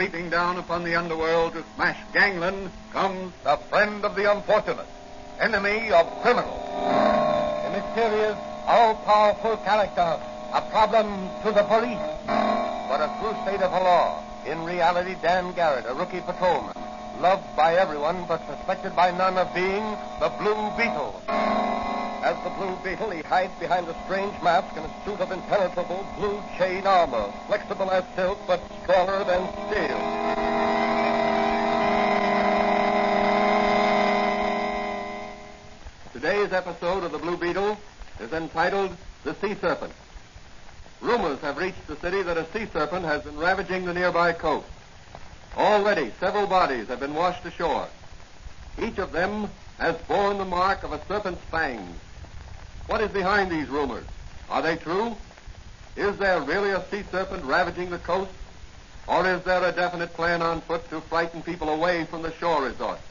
Sweeping down upon the underworld to smash gangland comes the friend of the unfortunate, enemy of criminals. A mysterious, all-powerful character, a problem to the police. But a true state of the law. In reality, Dan Garrett, a rookie patrolman, loved by everyone but suspected by none of being the Blue Beetle. As the Blue Beetle, he hides behind a strange mask and a suit of impenetrable blue chain armor, flexible as silk but stronger than steel. Today's episode of the Blue Beetle is entitled The Sea Serpent. Rumors have reached the city that a sea serpent has been ravaging the nearby coast. Already, several bodies have been washed ashore. Each of them has borne the mark of a serpent's fangs. What is behind these rumors? Are they true? Is there really a sea serpent ravaging the coast? Or is there a definite plan on foot to frighten people away from the shore resorts?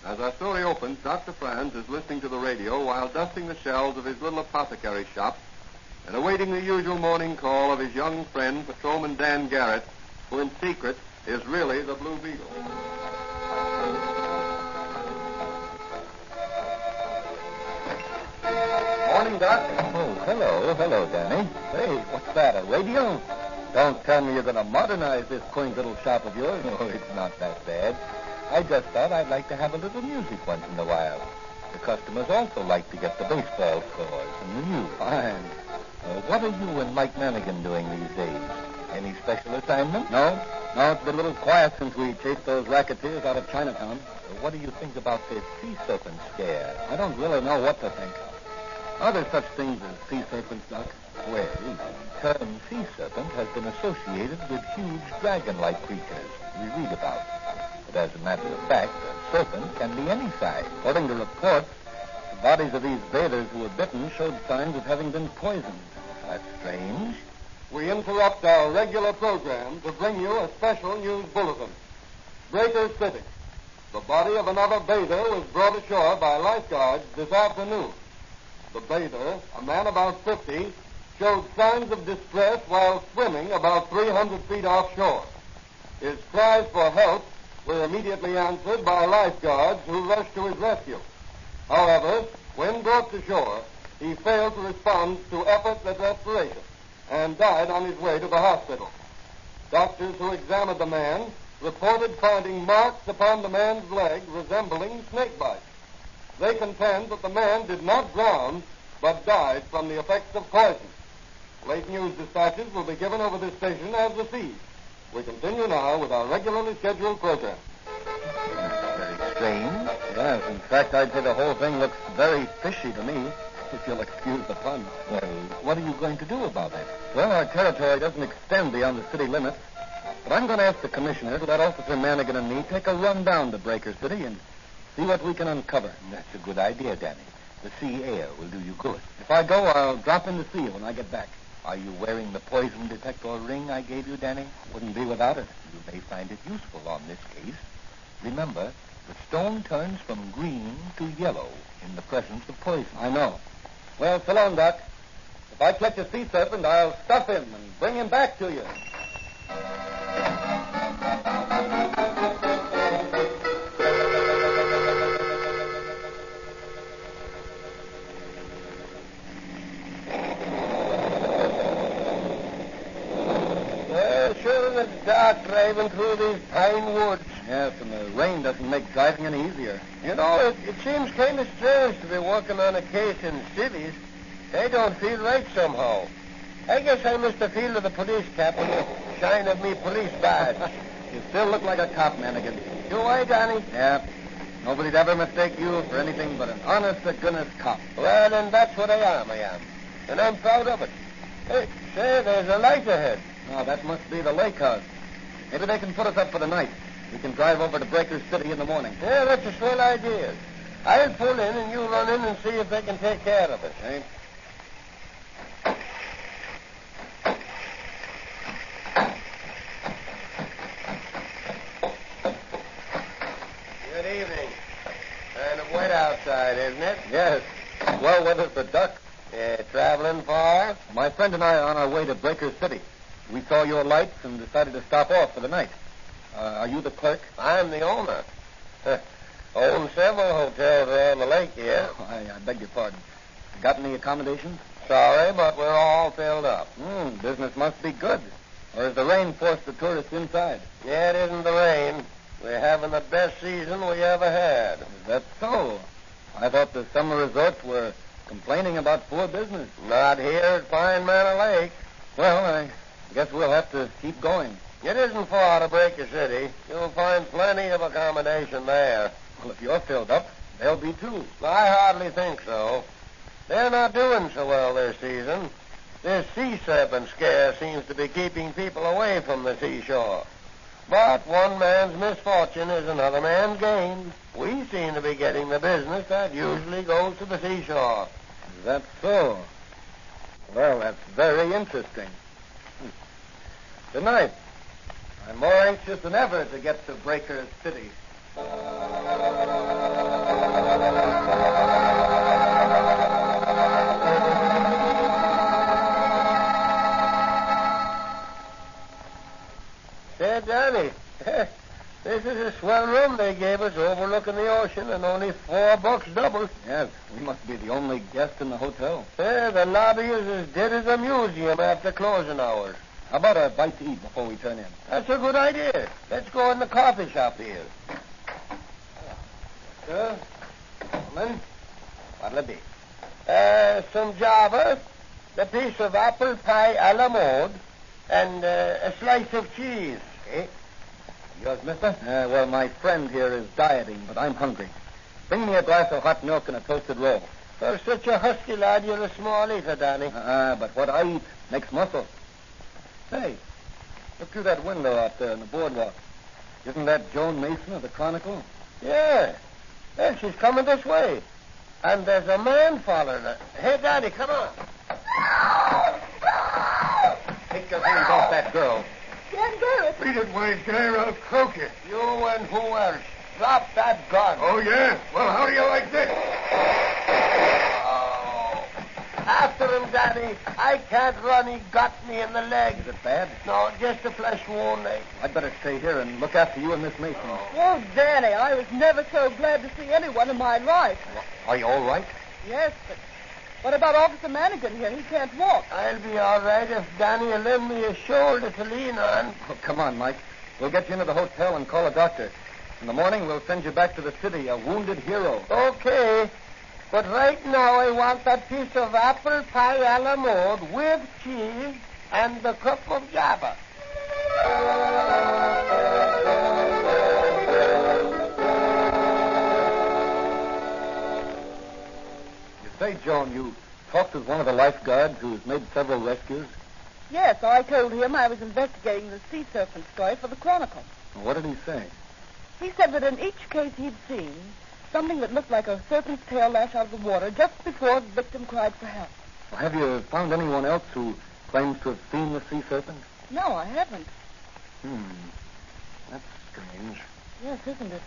As our story opens, Dr. Franz is listening to the radio while dusting the shelves of his little apothecary shop and awaiting the usual morning call of his young friend, Patrolman Dan Garrett, who in secret is really the Blue Beetle. Morning, Doc. Oh, hello, Danny. Hey, what's that, a radio? Don't tell me you're going to modernize this quaint little shop of yours. No, it's not that bad. I just thought I'd like to have a little music once in a while. The customers also like to get the baseball scores and the news. Fine. What are you and Mike Manigan doing these days? Any special assignment? No, it's been a little quiet since we chased those racketeers out of Chinatown. What do you think about this sea serpent scare? I don't really know what to think. Are there such things as sea serpents, Doc? Well, the term sea serpent has been associated with huge dragon-like creatures we read about. But as a matter of fact, a serpent can be any size. According to reports, the bodies of these bathers who were bitten showed signs of having been poisoned. That's strange. We interrupt our regular program to bring you a special news bulletin. Breaker City. The body of another bather was brought ashore by lifeguards this afternoon. The bather, a man about 50, showed signs of distress while swimming about 300 feet offshore. His cries for help were immediately answered by lifeguards who rushed to his rescue. However, when brought to shore, he failed to respond to efforts at respiration and died on his way to the hospital. Doctors who examined the man reported finding marks upon the man's leg resembling snake bites. They contend that the man did not drown, but died from the effects of poison. Late news dispatches will be given over this station as received. We continue now with our regularly scheduled program. Very strange. Yes, in fact, I'd say the whole thing looks very fishy to me, if you'll excuse the pun. Well, what are you going to do about it? Well, our territory doesn't extend beyond the city limits, but I'm going to ask the commissioner to let Officer Manigan and me take a run down to Breaker City and see what we can uncover. That's a good idea, Danny. The sea air will do you good. If I go, I'll drop in to see you when I get back. Are you wearing the poison detector ring I gave you, Danny? Wouldn't be without it. You may find it useful on this case. Remember, the stone turns from green to yellow in the presence of poison. I know. Well, so long, Doc. If I catch a sea serpent, I'll stuff him and bring him back to you. Sure it's dark driving through these pine woods. Yes, and the rain doesn't make driving any easier. You know, it seems kind of strange to be working on a case in cities. They don't feel right somehow. I guess I missed the feel of the police cap and the shine of me police badge. You still look like a cop, Manigan. Do I, Danny? Yeah. Nobody'd ever mistake you for anything but an honest-to-goodness cop. Well, then that's what I am. And I'm proud of it. Hey, say, there's a light ahead. Oh, that must be the lake house. Maybe they can put us up for the night. We can drive over to Breaker City in the morning. Yeah, that's a swell idea. I'll pull in and you run in and see if they can take care of it. Okay. Good evening. Kind of wet outside, isn't it? Yes. Well weather for duck. Traveling far? My friend and I are on our way to Breaker City. We saw your lights and decided to stop off for the night. Are you the clerk? I'm the owner. Own several hotels around the lake here. Oh, I beg your pardon. Got any accommodations? Sorry, but we're all filled up. Business must be good. Or has the rain forced the tourists inside? Yeah, it isn't the rain. We're having the best season we ever had. Is that so? I thought the summer resorts were complaining about poor business. Not here at Pine Manor Lake. Well, I guess we'll have to keep going. It isn't far to Breaker City. You'll find plenty of accommodation there. Well, if you're filled up, they'll be too. I hardly think so. They're not doing so well this season. This sea serpent scare seems to be keeping people away from the seashore. But one man's misfortune is another man's gain. We seem to be getting the business that usually goes to the seashore. Is that so? Well, that's very interesting. Good night. I'm more anxious than ever to get to Breaker City. Say, Danny, this is a swell room they gave us overlooking the ocean and only $4 double. Yes, we must be the only guest in the hotel. The lobby is as dead as a museum after closing hours. How about a bite to eat before we turn in? That's a good idea. Let's go in the coffee shop here. Sir? Gentlemen? What'll it be? Some Java, a piece of apple pie a la mode, and a slice of cheese. Okay. Yours, mister? Well, my friend here is dieting, but I'm hungry. Bring me a glass of hot milk and a toasted roll. For such a husky lad, you're a small eater, Danny. But what I eat makes muscle. Hey, look through that window out there on the boardwalk. Isn't that Joan Mason of the Chronicle? Yeah. Well, she's coming this way. And there's a man following her. Hey, Danny, come on. Take your hands off that girl. Can't do it. Beat it, Wade guy, or I'll croak you. You and who else? Drop that gun. Oh, yeah? Well, how do you like this? After him, Danny. I can't run. He got me in the leg. Is it bad? No, just a flesh wound. I'd better stay here and look after you and Miss Mason. Oh, Danny, I was never so glad to see anyone in my life. Are you all right? Yes, but what about Officer Manigan here? He can't walk. I'll be all right if Danny will lend me a shoulder to lean on. Oh, come on, Mike. We'll get you into the hotel and call a doctor. In the morning, we'll send you back to the city, a wounded hero. Okay. But right now, I want that piece of apple pie a la mode with cheese and the cup of Java. You say, Joan, you talked with one of the lifeguards who's made several rescues? Yes, I told him I was investigating the sea serpent story for the Chronicle. What did he say? He said that in each case he'd seen, something that looked like a serpent's tail lash out of the water just before the victim cried for help. Well, have you found anyone else who claims to have seen the sea serpent? No, I haven't. That's strange. Yes, isn't it?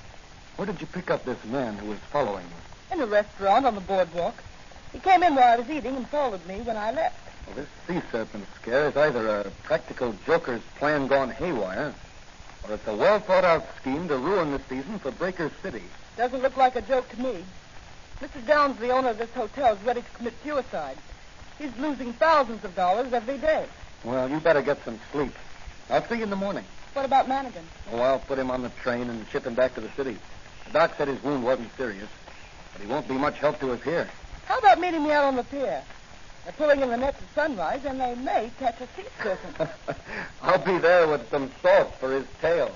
Where did you pick up this man who was following you? In a restaurant on the boardwalk. He came in while I was eating and followed me when I left. Well, this sea serpent scare is either a practical joker's plan gone haywire, or it's a well-thought-out scheme to ruin the season for Breaker City. Doesn't look like a joke to me. Mr. Downs, the owner of this hotel, is ready to commit suicide. He's losing thousands of dollars every day. Well, you better get some sleep. I'll see you in the morning. What about Manigan? Oh, I'll put him on the train and ship him back to the city. The doc said his wound wasn't serious, but he won't be much help to us here. How about meeting me out on the pier? They're pulling in the nets at sunrise, and they may catch a sea serpent. I'll be there with some salt for his tail.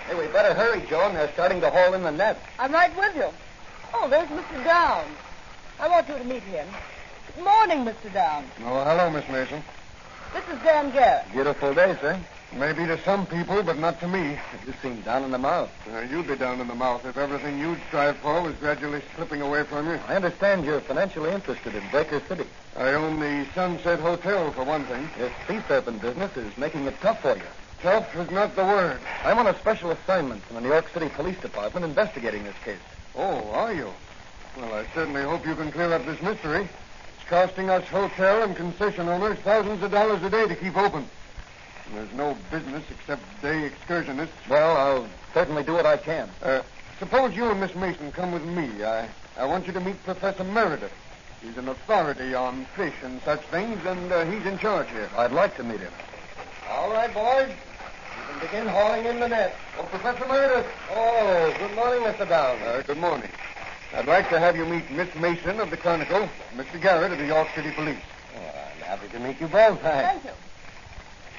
Hey, we better hurry, Joan. They're starting to haul in the nets. I'm right with you. Oh, there's Mr. Downs. I want you to meet him. Good morning, Mr. Downs. Oh, hello, Miss Mason. This is Dan Garrett. Beautiful day, sir. Maybe to some people, but not to me. You seem down in the mouth. You'd be down in the mouth if everything you'd strive for was gradually slipping away from you. I understand you're financially interested in Breaker City. I own the Sunset Hotel, for one thing. This sea serpent business is making it tough for you. Tough is not the word. I'm on a special assignment from the New York City Police Department investigating this case. Oh, are you? Well, I certainly hope you can clear up this mystery. It's costing us hotel and concession owners thousands of dollars a day to keep open. And there's no business except day excursionists. Well, I'll certainly do what I can. Suppose you and Miss Mason come with me. I want you to meet Professor Meredith. He's an authority on fish and such things, and he's in charge here. I'd like to meet him. All right, boys. You can begin hauling in the net. Oh, Professor Meredith. Oh, good morning, Mr. Downs. Good morning. I'd like to have you meet Miss Mason of the Chronicle, Mr. Garrett of the York City Police. Oh, I'm happy to meet you both. Thank you.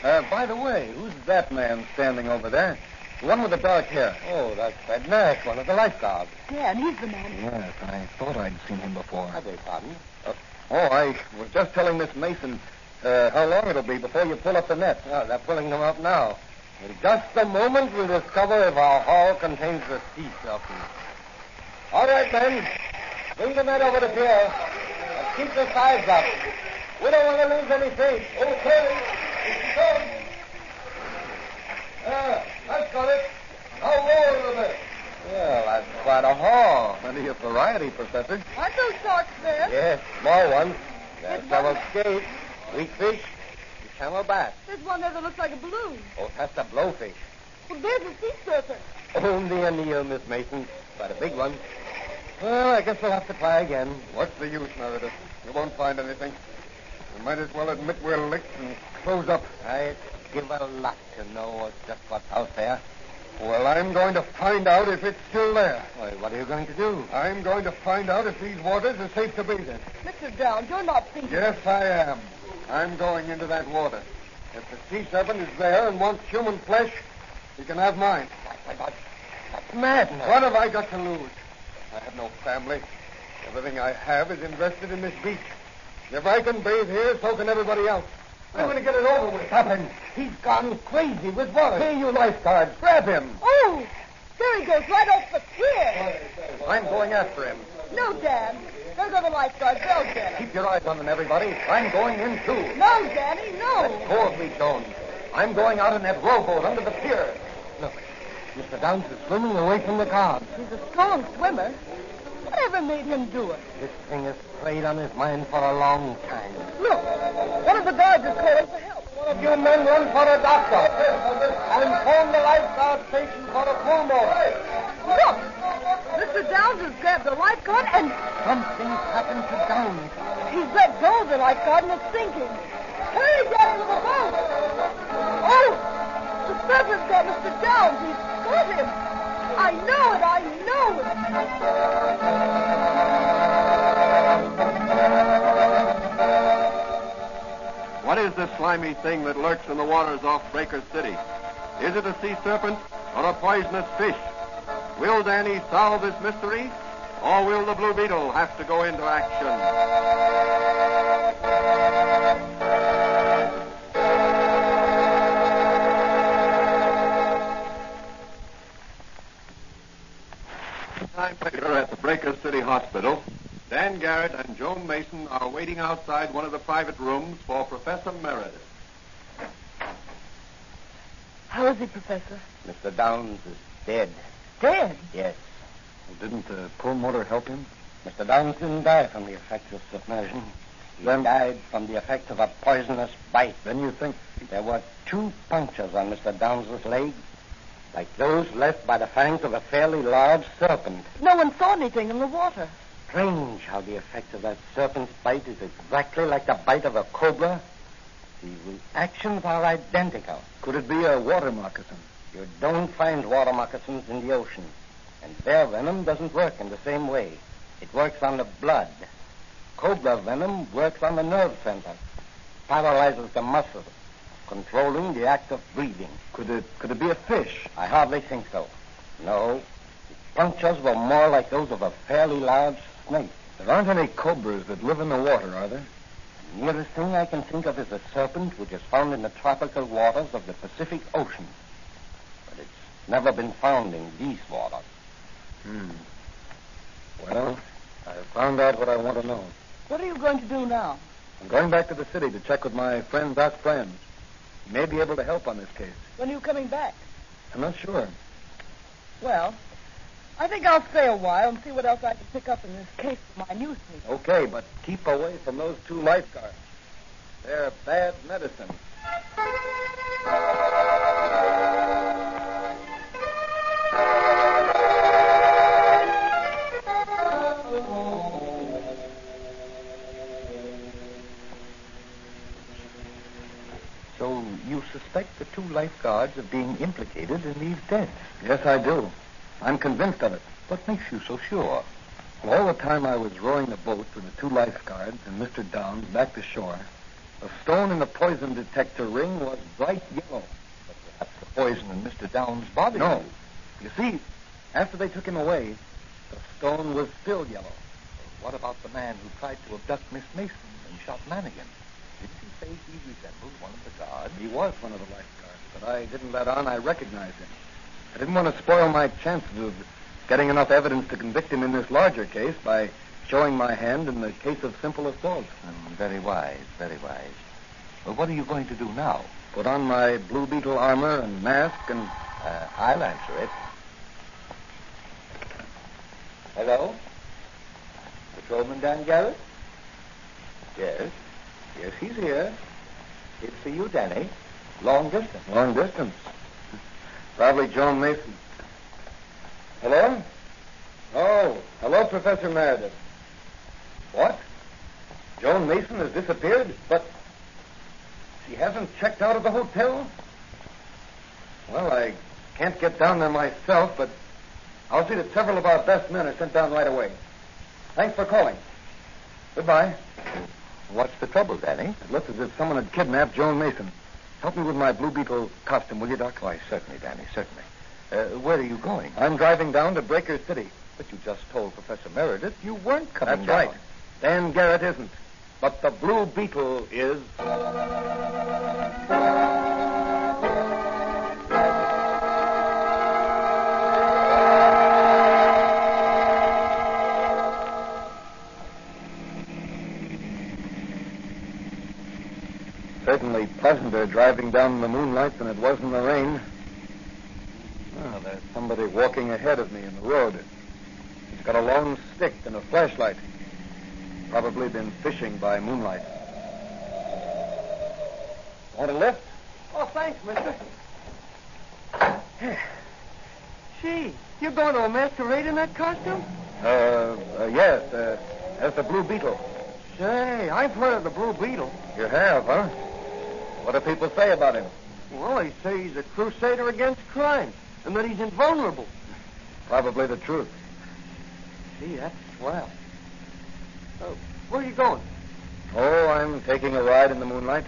By the way, who's that man standing over there? The one with the dark hair. Oh, that's Fred Nash, one of the lifeguards. Yeah, and he's the man. Yes, I thought I'd seen him before. I beg pardon? I was just telling Miss Mason how long it'll be before you pull up the net. Oh, they're pulling them up now. In just a moment, we'll discover if our haul contains the sea serpent. All right, men. Bring the net over the pier. And keep the sides up. We don't want to lose any fish. Okay. That's got it. Now roll a little bit. Well, that's quite a haul. Plenty of variety, Professor. Aren't those sharks there? Yes, small ones. There are several skates, weak fish, and camelback. There's one there that looks like a balloon. Oh, that's a blowfish. Well, there's a sea serpent. Only a eel, Miss Mason, but a big one. Well, I guess we'll have to try again. What's the use, Meredith? You won't find anything. We might as well admit we're licked and close up. I'd give a lot to know just what's out there. Well, I'm going to find out if it's still there. Why, what are you going to do? I'm going to find out if these waters are safe to bathe in. Mr. Downs, you're not thinking. Yes, I am. I'm going into that water. If the sea serpent is there and wants human flesh, he can have mine. That's madness. What have I got to lose? I have no family. Everything I have is invested in this beach. If I can bathe here, so can everybody else. I'm going to get it over with. Stop him. He's gone crazy with water. Hey, you lifeguards, grab him. Oh, there he goes, right off the pier. I'm going after him. No, Dad. There go the lifeguards. They'll get him. Keep your eyes on them, everybody. I'm going in, too. No, Danny, no. Let go of me, Jones. I'm going out in that rowboat under the pier. Look, Mr. Downs is swimming away from the guard. He's a strong swimmer. Whatever made him do it? This thing has played on his mind for a long time. Look, one of the guards is calling for help. One of you men run for a doctor. And phone the lifeguard station for a pulmotor. Look, Mr. Downs has grabbed the lifeguard and Something's happened to Downs. he's let go of the lifeguard and it's sinking. Hurry, Daddy, with the boat. Oh, the serpent's got Mr. Downs. He's got him. I know it. I know it. What is this slimy thing that lurks in the waters off Breaker City? Is it a sea serpent or a poisonous fish? Will Danny solve this mystery, or will the Blue Beetle have to go into action? Time later at the Breaker City Hospital, Dan Garrett and Joan Mason are waiting outside one of the private rooms for Professor Meredith. How is he, Professor? Mr. Downs is dead. Dead? Yes. Didn't the pulmotor help him? Mr. Downs didn't die from the effects of submersion. He died from the effects of a poisonous bite. Then you think... There were 2 punctures on Mr. Downs' leg, like those left by the fangs of a fairly large serpent. No one saw anything in the water. Strange how the effect of that serpent's bite is exactly like the bite of a cobra. The reactions are identical. Could it be a water moccasin? You don't find water moccasins in the ocean, and their venom doesn't work in the same way. It works on the blood. Cobra venom works on the nerve center, paralyzes the muscles, controlling the act of breathing. Could it be a fish? I hardly think so. No, the punctures were more like those of a fairly large snake. There aren't any cobras that live in the water, are there? The nearest thing I can think of is a serpent which is found in the tropical waters of the Pacific Ocean. But it's never been found in these waters. Well, I've found out what I want to know. What are you going to do now? I'm going back to the city to check with my friend Doc Friends. He may be able to help on this case. When are you coming back? I'm not sure. Well, I think I'll stay a while and see what else I can pick up in this case for my newspaper. Okay, but keep away from those 2 lifeguards. They're bad medicine. So you suspect the 2 lifeguards of being implicated in these deaths? Yes, I do. I'm convinced of it. What makes you so sure? Well, all the time I was rowing the boat with the 2 lifeguards and Mr. Downs back to shore, the stone in the poison detector ring was bright yellow. But perhaps the poison in Mr. Downs' body. No. You see, after they took him away, the stone was still yellow. What about the man who tried to abduct Miss Mason and shot Manigan? Didn't you say he resembled one of the guards? He was one of the lifeguards, but I didn't let on I recognized him. I didn't want to spoil my chances of getting enough evidence to convict him in this larger case by showing my hand in the case of simple assault. Very wise, very wise. Well, what are you going to do now? Put on my Blue Beetle armor and mask and... I'll answer it. Hello? Patrolman Dan Garrett? Yes. Yes, he's here. It's for you, Danny. Long distance. Long distance. Probably Joan Mason. Hello? Oh, hello, Professor Meredith. What? Joan Mason has disappeared? But she hasn't checked out of the hotel? Well, I can't get down there myself, but I'll see that several of our best men are sent down right away. Thanks for calling. Goodbye. What's the trouble, Danny? It looks as if someone had kidnapped Joan Mason. Help me with my Blue Beetle costume, will you, Doc? Why, certainly, Danny, certainly. Where are you going? I'm driving down to Breaker City. But you just told Professor Meredith you weren't coming That's down. right. Dan Garrett isn't. But the Blue Beetle is. Certainly pleasanter driving down in the moonlight than it was in the rain. Oh, there's somebody walking ahead of me in the road. He's got a long stick and a flashlight. Probably been fishing by moonlight. Want a lift? Oh, thanks, mister. Gee, you're going to a masquerade in that costume? Yes. That's the Blue Beetle. Say, I've heard of the Blue Beetle. You have, huh? What do people say about him? Well, they say he's a crusader against crime, and that he's invulnerable. Probably the truth. Gee, that's swell. Where are you going? Oh, I'm taking a ride in the moonlight.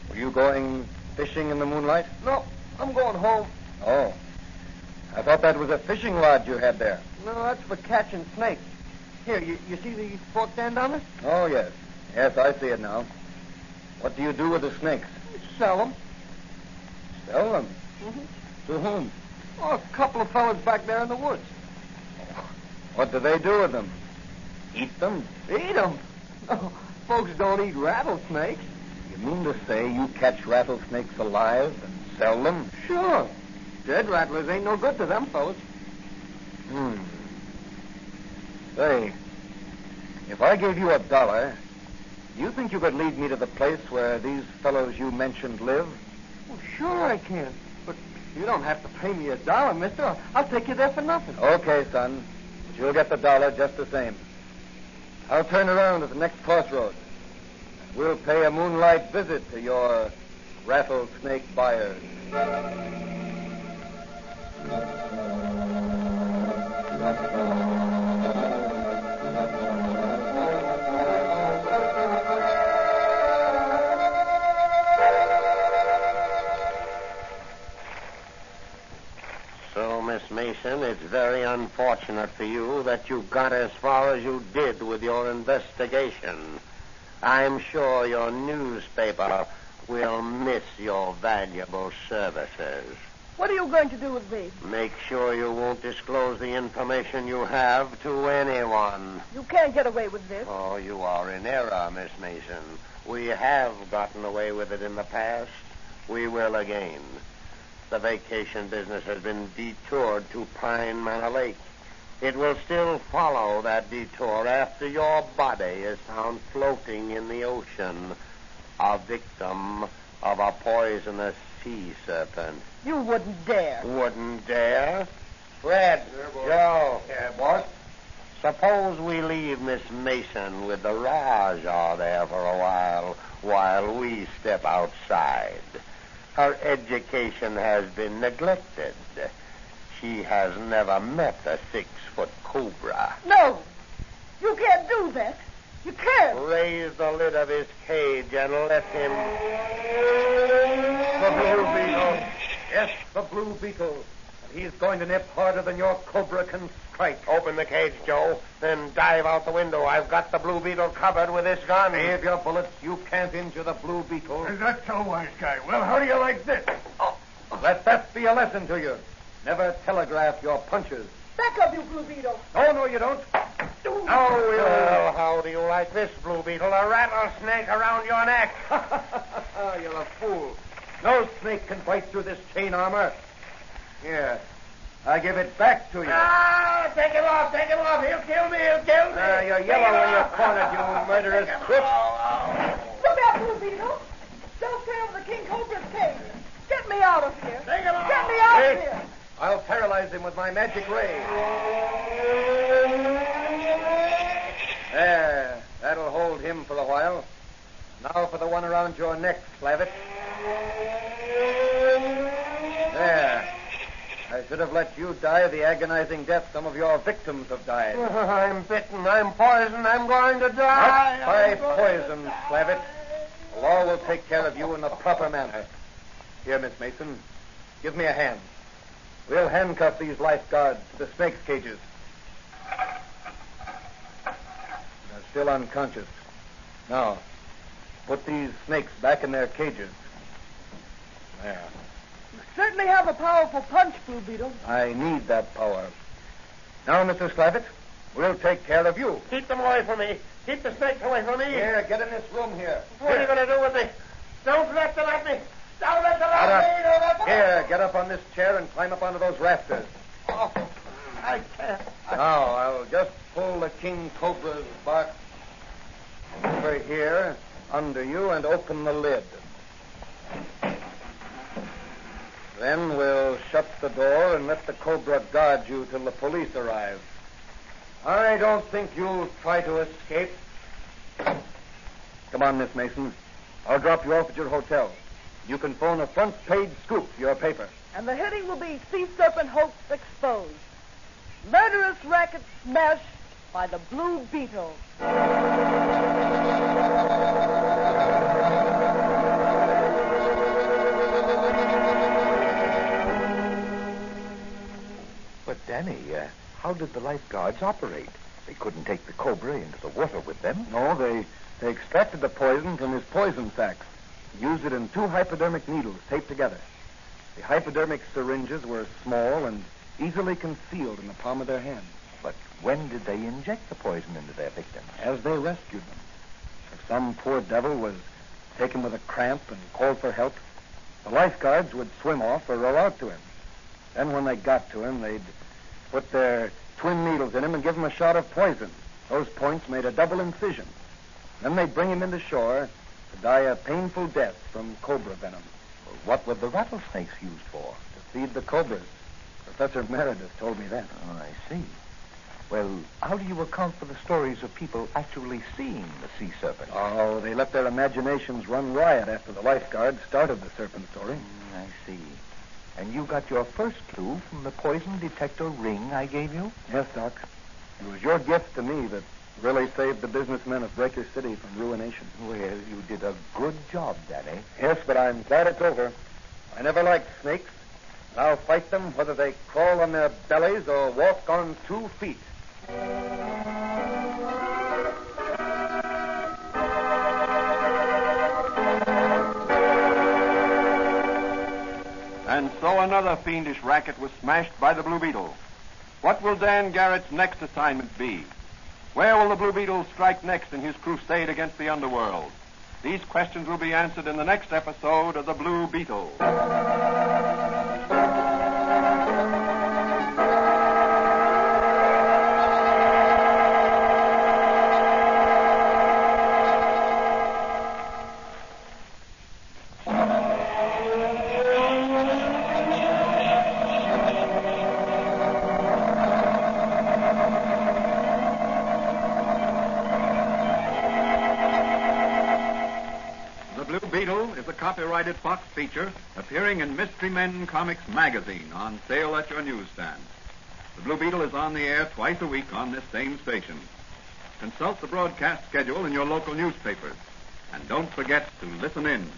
Were you going fishing in the moonlight? No, I'm going home. Oh. I thought that was a fishing rod you had there. No, that's for catching snakes. Here, you see the forked end on it? Oh, yes. Yes, I see it now. What do you do with the snakes? Sell them. Sell them? Mm-hmm. To whom? Oh, a couple of fellas back there in the woods. What do they do with them? Eat them? Eat them? Oh, folks don't eat rattlesnakes. You mean to say you catch rattlesnakes alive and sell them? Sure. Dead rattlers ain't no good to them fellas. Say, if I gave you $1, do you think you could lead me to the place where these fellows you mentioned live? Well, sure I can. But you don't have to pay me $1, mister. I'll take you there for nothing. Okay, son. But you'll get the $1 just the same. I'll turn around at the next crossroads. We'll pay a moonlight visit to your rattlesnake buyers. So, Miss Mason, it's very unfortunate for you that you got as far as you did with your investigation. I'm sure your newspaper will miss your valuable services. What are you going to do with me? Make sure you won't disclose the information you have to anyone. You can't get away with this. Oh, you are in error, Miss Mason. We have gotten away with it in the past. we will again. The vacation business has been detoured to Pine Manor Lake. It will still follow that detour after your body is found floating in the ocean, a victim of a poisonous sea serpent. You wouldn't dare. Wouldn't dare? Fred, Joe. Yeah, boss? Suppose we leave Miss Mason with the Rajah there for a while we step outside. Her education has been neglected. She has never met a 6-foot cobra. No, you can't do that. You can't. Raise the lid of his cage and let him... The Blue Beetle. Yes, the Blue Beetle. And he's going to nip harder than your cobra can strike. Open the cage, Joe, then dive out the window. I've got the Blue Beetle covered with this gun. Save your bullets. You can't injure the Blue Beetle. Is that so, wise guy? Well, how do you like this? Oh, let that be a lesson to you. Never telegraph your punches. Back up, you Blue Beetle. No, you don't. Well, how do you like this, Blue Beetle? A rattlesnake around your neck. You're a fool. No snake can bite through this chain armor. Here, I give it back to you. Ah, take him off. He'll kill me. You're yellow when you're cornered, you murderous crook. Look out, Blue Beetle. Don't tear over the King Cobra's cage. Get me out of here. Take him off. Get me out of Wait. here. I'll paralyze him with my magic ray. There, that'll hold him for a while. Now for the one around your neck, Slavitt. There. I should have let you die the agonizing death some of your victims have died. I'm bitten. I'm poisoned. I'm going to die. Not by poison, Slavitt. The law will take care of you in the proper manner. Here, Miss Mason, give me a hand. We'll handcuff these lifeguards to the snake's cages. They're still unconscious. Now, put these snakes back in their cages. There. You certainly have a powerful punch, Blue Beetle. I need that power. Now, Mr. Slavitt, we'll take care of you. Keep them away from me. Keep the snakes away from me. Here, get in this room here. What are you going to do with me? Don't let them at me. Don't let them Get at up. me. Don't let them Here, get up on this chair and climb up onto those rafters. Oh, I can't. Now, I'll just pull the King Cobra's box over here, under you, and open the lid. Then we'll shut the door and let the Cobra guard you till the police arrive. I don't think you'll try to escape. Come on, Miss Mason. I'll drop you off at your hotel. You can phone a front-page scoop for your paper. And the heading will be Sea Serpent Hoax Exposed. Murderous racket smashed by the Blue Beetle. But, Danny, how did the lifeguards operate? They couldn't take the cobra into the water with them. No, they extracted the poison from his poison sacs. Used it in 2 hypodermic needles taped together. The hypodermic syringes were small and easily concealed in the palm of their hand. But when did they inject the poison into their victims? As they rescued them. If some poor devil was taken with a cramp and called for help, the lifeguards would swim off or row out to him. Then when they got to him, they'd put their twin needles in him and give him a shot of poison. Those points made a double incision. Then they'd bring him into shore to die a painful death from cobra venom. Well, what were the rattlesnakes used for? To feed the cobras. Professor Meredith told me that. Oh, I see. Well, how do you account for the stories of people actually seeing the sea serpent? Oh, they let their imaginations run riot after the lifeguards started the serpent story. I see. And you got your first clue from the poison detector ring I gave you? Yes, Doc. It was your gift to me that really saved the businessmen of Breaker City from ruination. Well, you did a good job, Danny. Yes, but I'm glad it's over. I never liked snakes. And I'll fight them whether they crawl on their bellies or walk on 2 feet. And so another fiendish racket was smashed by the Blue Beetle. What will Dan Garrett's next assignment be? Where will the Blue Beetle strike next in his crusade against the underworld? These questions will be answered in the next episode of The Blue Beetle. Beetle is a copyrighted Fox feature appearing in Mystery Men Comics magazine on sale at your newsstand. The Blue Beetle is on the air twice a week on this same station. Consult the broadcast schedule in your local newspapers. And don't forget to listen in.